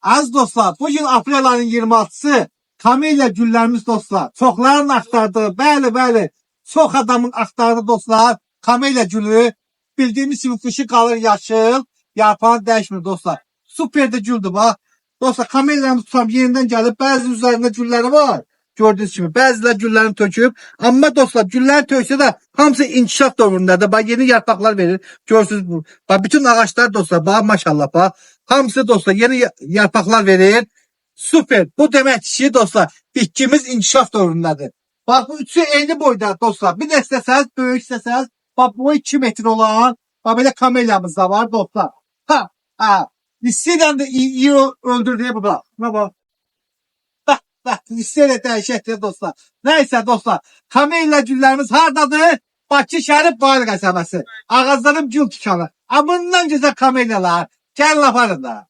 Az dostlar, bugün aprel ayının 26'sı Kamelya güllərimiz dostlar. Çoxların axtardığı, bəli, çox adamın axtardığı dostlar. Kamelya gülü bildiğimiz kimi kışı qalır yaşıl, yarpağı değişmir dostlar. Süper de güldür bax. Dostlar kamelyamız tutam yerindən gəlib, bəzi üzərində gülləri var. Gördüğünüz kimi bəzilər güllərini töküb. Amma dostlar gülləri töksə də hamısı inkişaf dövründadır. Bax yeni yarpaqlar verir. Görürsünüz bu. Bax bütün ağaçlar dostlar, bax maşallah bax. Hamısı dostlar yeni yarpaqlar verir. Süper. Bu demek ki dostlar bitkimiz inkişaf dövründedir. Bak bu üçü eyni boyda dostlar. Bir de isteseniz böyük isteseniz. Bak bu 2 metre olan. Bak böyle kamelyamız da var dostlar. Ha. Listeyle de iyi öldürdüğü bu bak. Bak. Bak listeyle dehşetli dostlar. Neyse dostlar. Kamelya güllerimiz hardadır? Bakı şəhəri Bayır qəsəbəsi. Ağızlarım gül tutanı. Bundan güzel kamelyalar. Gəlin aparın da.